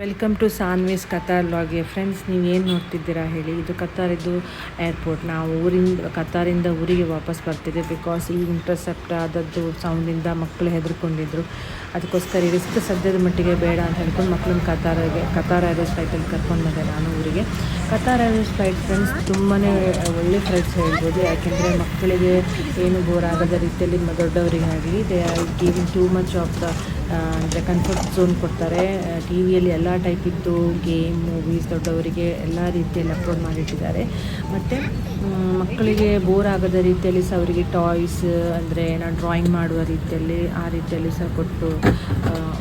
Welcome to Saanvi's Qatar ಲಾಗ್ಗೆ friends. ನೀವು ಏನು ನೋಡ್ತಿದ್ದೀರಾ ಹೇಳಿ, ಇದು ಕತಾರಿದ್ದು ಏರ್ಪೋರ್ಟ್. ನಾವು ಕತಾರಿಂದ ಊರಿಗೆ ವಾಪಸ್ ಬರ್ತಿದ್ದೆ. ಬಿಕಾಸ್ ಈ ಇಂಟರ್ಸೆಪ್ಟ್ ಆದದ್ದು ಸೌಂಡಿಂದ ಮಕ್ಕಳು ಹೆದರ್ಕೊಂಡಿದ್ರು. ಅದಕ್ಕೋಸ್ಕರ ರಿಸ್ಕ್ ಸದ್ಯದ ಮಟ್ಟಿಗೆ ಬೇಡ ಅಂತ ಹೇಳ್ಕೊಂಡು ಮಕ್ಕಳನ್ನ ಕತಾರ್ ಏರ್ವೇಸ್ ಫ್ಲೈಟಲ್ಲಿ ಕರ್ಕೊಂಡು ಬಂದೆ ನಾನು ಊರಿಗೆ. ಕತಾರ್ ಏರ್ವೇಸ್ ಫ್ಲೈಟ್ ಫ್ರೆಂಡ್ಸ್ ತುಂಬಾ ಒಳ್ಳೆ ಫ್ಲೈಟ್ಸ್ ಹೇಳ್ಬೋದು. ಯಾಕೆಂದರೆ ಮಕ್ಕಳಿಗೆ ಏನು ಬೋರ್ ಆಗದ ರೀತಿಯಲ್ಲಿ ದೊಡ್ಡವರಿಗಾಗಲಿ they are giving too much of the ಅಂದರೆ ಕಂಫರ್ಟ್ ಝೋನ್ ಕೊಡ್ತಾರೆ. ಟಿ ವಿಯಲ್ಲಿ ಎಲ್ಲ ಟೈಪಿದ್ದು ಗೇಮ್, ಮೂವೀಸ್ ದೊಡ್ಡವರಿಗೆ ಎಲ್ಲ ರೀತಿಯಲ್ಲಿ ಅಪ್ಲೋಡ್ ಮಾಡಿಟ್ಟಿದ್ದಾರೆ. ಮತ್ತು ಮಕ್ಕಳಿಗೆ ಬೋರ್ ಆಗದ ರೀತಿಯಲ್ಲಿ ಸಹ ಅವರಿಗೆ ಟಾಯ್ಸ್ ಅಂದರೆ ನಾನು ಡ್ರಾಯಿಂಗ್ ಮಾಡುವ ರೀತಿಯಲ್ಲಿ ಆ ರೀತಿಯಲ್ಲಿ ಸಹ ಕೊಟ್ಟು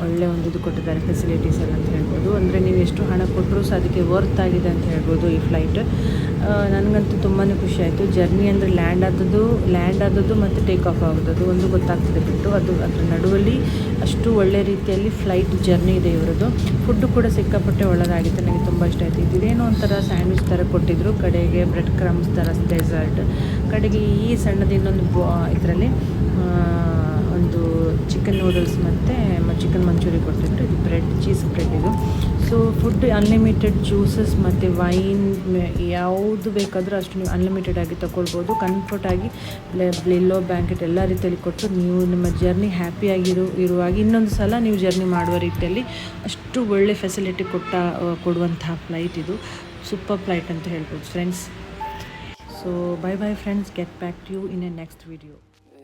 ಒಳ್ಳೆಯ ಒಂದು ಇದು ಕೊಟ್ಟಿದ್ದಾರೆ, ಫೆಸಿಲಿಟೀಸ್ ಎಲ್ಲ ಅಂತ ಹೇಳ್ಬೋದು. ಅಂದರೆ ನೀವು ಎಷ್ಟು ಹಣ ಕೊಟ್ಟರೂ ಸಹ ಅದಕ್ಕೆ ವರ್ತ್ ಆಗಿದೆ ಅಂತ ಹೇಳ್ಬೋದು ಈ ಫ್ಲೈಟ್. ನನಗಂತೂ ತುಂಬಾ ಖುಷಿ ಆಯಿತು. ಜರ್ನಿ ಅಂದರೆ ಲ್ಯಾಂಡ್ ಆದದ್ದು ಮತ್ತು ಟೇಕ್ ಆಫ್ ಆಗೋದು ಒಂದು ಗೊತ್ತಾಗ್ತದೆ ಬಿಟ್ಟು ಅದು ಅದರ ನಡುವಲ್ಲಿ ಅಷ್ಟು ಒಳ್ಳೆ ರೀತಿಯಲ್ಲಿ ಫ್ಲೈಟ್ ಜರ್ನಿ ಇದೆ ಇವರದ್ದು. ಫುಡ್ಡು ಕೂಡ ಸಿಕ್ಕಾಪಟ್ಟೆ ಒಳ್ಳೆದಾಗಿತ್ತು, ನನಗೆ ತುಂಬ ಇಷ್ಟ ಆಯಿತು. ಇದೇನೋ ಒಂಥರ ಸ್ಯಾಂಡ್ವಿಚ್ ಥರ ಕೊಟ್ಟಿದ್ದರು, ಕಡೆಗೆ ಬ್ರೆಡ್ ಕ್ರಮ್ಸ್ ಥರ ಡೆಸರ್ಟ್, ಕಡೆಗೆ ಈ ಸಣ್ಣದು ಇನ್ನೊಂದು ಇದರಲ್ಲಿ ಒಂದು ಚಿಕನ್ ನೂಡಲ್ಸ್ ಮತ್ತು ಚಿಕನ್ ಮಂಚೂರಿ ಕೊಟ್ಟಿದ್ರು. ಇದು ಚೀಸ್ ಬ್ರೆಡ್ ಇದು. ಸೊ ಫುಡ್ ಅನ್ಲಿಮಿಟೆಡ್, ಜ್ಯೂಸಸ್ ಮತ್ತು ವೈನ್ ಯಾವುದು ಬೇಕಾದರೂ ಅಷ್ಟು ನೀವು ಅನ್ಲಿಮಿಟೆಡ್ ಆಗಿ ತೊಗೊಳ್ಬೋದು. ಕಂಫರ್ಟಾಗಿ ಬ್ಲಿಲ್ಲೋ ಬ್ಯಾಂಕೆಟ್ ಎಲ್ಲ ರೀತಿಯಲ್ಲಿ ಕೊಟ್ಟು ನೀವು ನಿಮ್ಮ ಜರ್ನಿ ಹ್ಯಾಪಿಯಾಗಿರುವಾಗ ಇನ್ನೊಂದು ಸಲ ನೀವು ಜರ್ನಿ ಮಾಡುವ ರೀತಿಯಲ್ಲಿ ಅಷ್ಟು ಒಳ್ಳೆ ಫೆಸಿಲಿಟಿ ಕೊಡುವಂತಹ ಫ್ಲೈಟ್ ಇದು. ಸೂಪರ್ ಫ್ಲೈಟ್ ಅಂತ ಹೇಳ್ಬೋದು friends. So bye friends, get back to you in a next video.